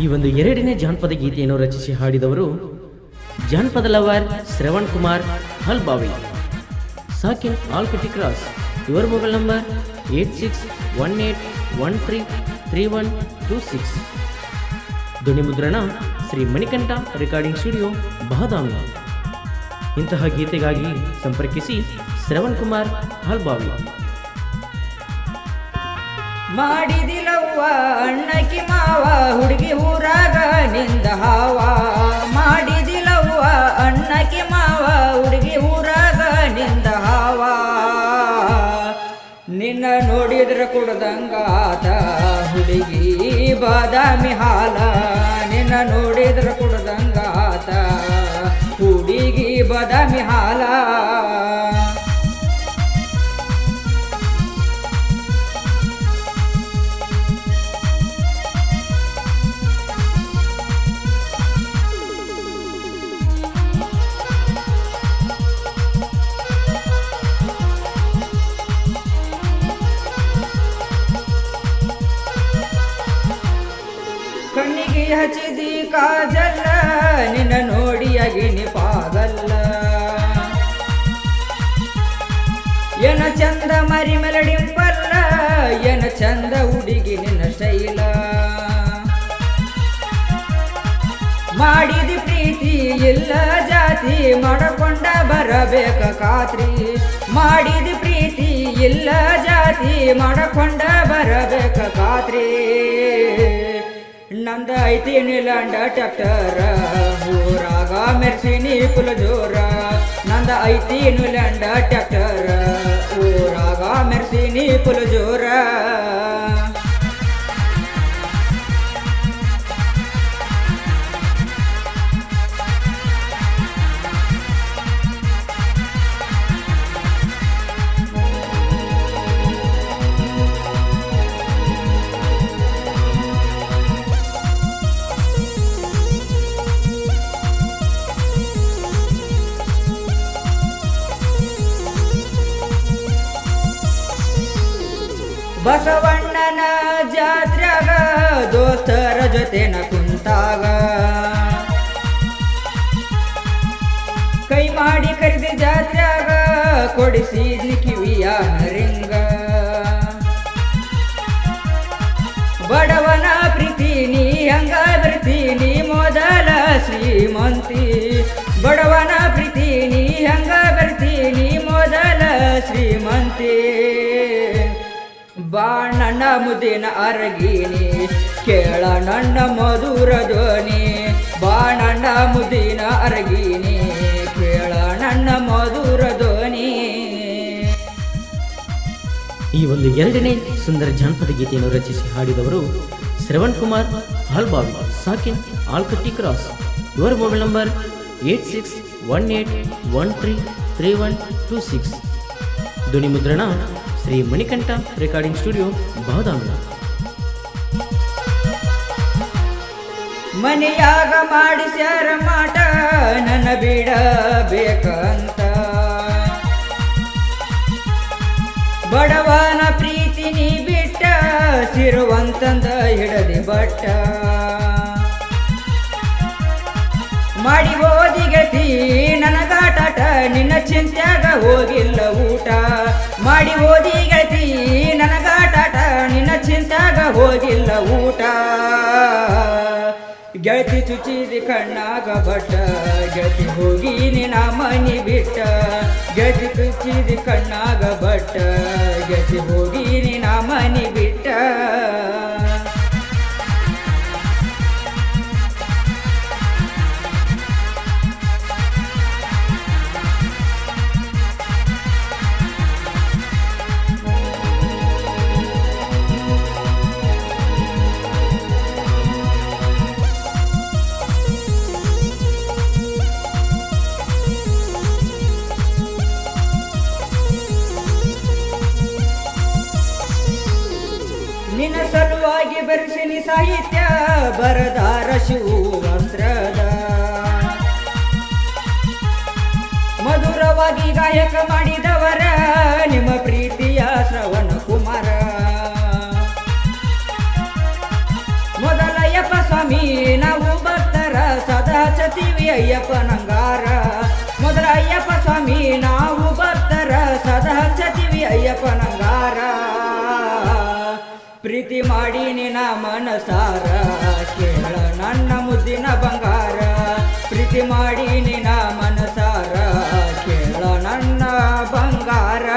ಈ ಒಂದು ಎರಡನೇ ಜಾನಪದ ಗೀತೆಯನ್ನು ರಚಿಸಿ ಹಾಡಿದವರು ಜಾನಪದ ಲವರ್ ಶ್ರವಣ್ ಕುಮಾರ್ ಹಲ್ಬಾವಿ, ಸಾಕಿನ್ ಆಲ್ಕಟಿ ಕ್ರಾಸ್. ಇವರ ಮೊಬೈಲ್ ನಂಬರ್ 8618133126. ಧ್ವನಿ ಮುದ್ರಣ ಶ್ರೀ ಮಣಿಕಂಠ ರೆಕಾರ್ಡಿಂಗ್ ಸ್ಟುಡಿಯೋ ಬಹದಾಮಿ. ಇಂತಹ ಗೀತೆಗಾಗಿ ಸಂಪರ್ಕಿಸಿ ಶ್ರವಣ್ ಕುಮಾರ್ ಹಲ್ಬಾವಿ. ಮಾಡಿದಿಲವ್ವ ಅಣ್ಣಕಿ ಮಾವ ಹುಡುಗಿ ಊರಾಗ ನಿಂದ ಹಾವ. ಮಾಡಿದಿಲವ್ವ ಅಣ್ಣಕಿ ಮಾವ ಹುಡುಗಿ ಊರಾಗ ನಿಂದ ಹಾವ. ನಿನ್ನ ನೋಡಿದ್ರ ಕುಡ್ದಂಗಾತ ಹುಡುಗಿ ಬಾದಾಮಿ ಹಾಲ. ನಿನ್ನ ನೋಡಿದ್ರ ಕುಡ್ದಂಗಾತ ಹುಡುಗಿ ಬಾದಾಮಿ ಹಾಲ. ಕಣ್ಣಿಗೆ ಹಚ್ಚಿದಿ ಕಾಜಲ್ಲ ನಿನ್ನ ನೋಡಿ ಅಗಿನಿ ಪಾಗಲ್ಲ. ಏನ ಚಂದ ಮರಿ ಮೆಲಡಿಂಪಲ್ಲ, ಏನ ಚಂದ ಹುಡುಗಿ ನಿನ್ನ ಸ್ಟೈಲ. ಮಾಡಿದಿ ಪ್ರೀತಿ ಇಲ್ಲ ಜಾತಿ ಮಾಡಕೊಂಡ ಬರಬೇಕ ಖಾತ್ರಿ. ಮಾಡಿದಿ ಪ್ರೀತಿ ಇಲ್ಲ ಜಾತಿ ಮಾಡಕೊಂಡ ಬರಬೇಕ ಖಾತ್ರಿ. ನಂದ ಐತಿ ನಿಲಂಡ ಟ್ಯಾಕ್ಟರ ಊರಾಗ ಮೆರ್ಸಿನಿ ಕುಲ ಜೋರ. ನಂದ ಐತಿ ನಿಲಂಡ ಟ್ಯಾಕ್ಟರ ಊರಾಗ ಮೆರ್ಸಿನಿ ಕುಲ ಜೋರ. ಬಸವಣ್ಣನ ಜಾತ್ರ್ಯಾಗ ದೋಸ್ತರ ಜೊತೆನ ಕುಂತಾಗ ಕೈ ಮಾಡಿ ಕರೆದಿ ಜಾತ್ರ್ಯಾಗ ಕೊಡಿಸಿದ್ನಿ ಕಿವಿಯ ರಿಂಗ. ಬಡವನ ಪ್ರೀತಿ ನೀ ಹಂಗ ಬರ್ತೀನಿ ಮೊದಲ ಶ್ರೀಮಂತಿ. ಬಡವನ ಪ್ರೀತಿ ನೀ ಹಂಗ ಬರ್ತೀನಿ ಮೊದಲ ಶ್ರೀಮಂತಿ. ಬಾ ನನ್ನ ಮುದಿನ ಅರಗಿನಿ ಕೇಳ ನನ್ನ ಮಧುರ ಧ್ವನಿ. ಬಾ ನನ್ನ ಮುದಿನ ಅರಗಿನಿ ಕೇಳ ನನ್ನ ಮಧುರ ಧ್ವನಿ. ಈ ಒಂದು ಎರಡನೇ ಸುಂದರ ಜಾನಪದ ಗೀತೆಯನ್ನು ರಚಿಸಿ ಹಾಡಿದವರು ಶ್ರವಣ್ ಕುಮಾರ್ ಹಲ್ಬಾವಿ, ಸಾಕಿನ್ ಆಲ್ಕಟಿ ಕ್ರಾಸ್. ಇವರ ಮೊಬೈಲ್ ನಂಬರ್ 8618133126. ಧ್ವನಿ ಮುದ್ರಣ ಶ್ರೀ ಮಣಿಕಂಠ ರೆಕಾರ್ಡಿಂಗ್ ಸ್ಟುಡಿಯೋ ಬಹದಾಮಿ. ಮನೆಯಾಗ ಮಾಡಿಸ್ಯಾರ ಮಾಟ ನನ್ನ ಬಿಡಬೇಕಂತ. ಬಡವನ ಪ್ರೀತಿ ನೀ ಬಿಟ್ಟ ಸಿರುವಂತಂದ ಹಿಡದಿ ಬಟ್ಟ. ಮಾಡಿ ಓದಿ ಗೆಳತಿ ನನಗಾಟಾಟ ನಿನ್ನ ಚಿಂತ್ಯಾಗ ಹೋಗಿಲ್ಲ ಊಟ. ಮಾಡಿ ಓದಿ ಗೆಳತಿ ನನಗಾಟಾಟ ನಿನ್ನ ಚಿಂತ್ಯಾಗ ಹೋಗಿಲ್ಲ ಊಟ. ಗೆಳತಿ ಚುಚಿದಿ ಕಣ್ಣಾಗ ಬಟ್ಟ ಗೆಳತಿ ಹೋಗಿ ನಿನ್ನ ಮನಿ ಬಿಟ್ಟ. ಗೆಳತಿ ಚುಚಿದಿ ಕಣ್ಣಾಗ ಬಟ್ಟ ಗೆಳತಿ ಹೋಗಿ ನಿನ್ನ ಮನಿ ಬಿಟ್ಟ. ನಿನ್ನ ಸಲುವಾಗಿ ಬರೆಸಿನಿ ಸಾಹಿತ್ಯ ಬರದಾರ ಶಿವವಸ್ತ್ರದ. ಮಧುರವಾಗಿ ಗಾಯಕ ಮಾಡಿದವರ ನಿಮ್ಮ ಪ್ರೀತಿಯ ಶ್ರವಣ ಕುಮಾರ. ಮೊದಲ 70 ಸ್ವಾಮಿ ನಾವು ಭಕ್ತರ ಸದಾ ಹಚ್ಚತೀವಿ ಅಯ್ಯಪ್ಪನಂಗಾರ. ಮೊದಲ ಅಯ್ಯಪ್ಪ ಸ್ವಾಮಿ ನಾವು ಭಕ್ತರ ಸದಾ ಹಚ್ಚತೀವಿ ಅಯ್ಯಪ್ಪನಂಗಾರ. ಪ್ರೀತಿ ಮಾಡಿ ನಿನ್ನ ಮನಸಾರ ಕೇಳ ನನ್ನ ಮುದ್ದಿನ ಬಂಗಾರ. ಪ್ರೀತಿ ಮಾಡಿ ನಿನ್ನ ಮನಸಾರ ಕೇಳ ನನ್ನ ಬಂಗಾರ.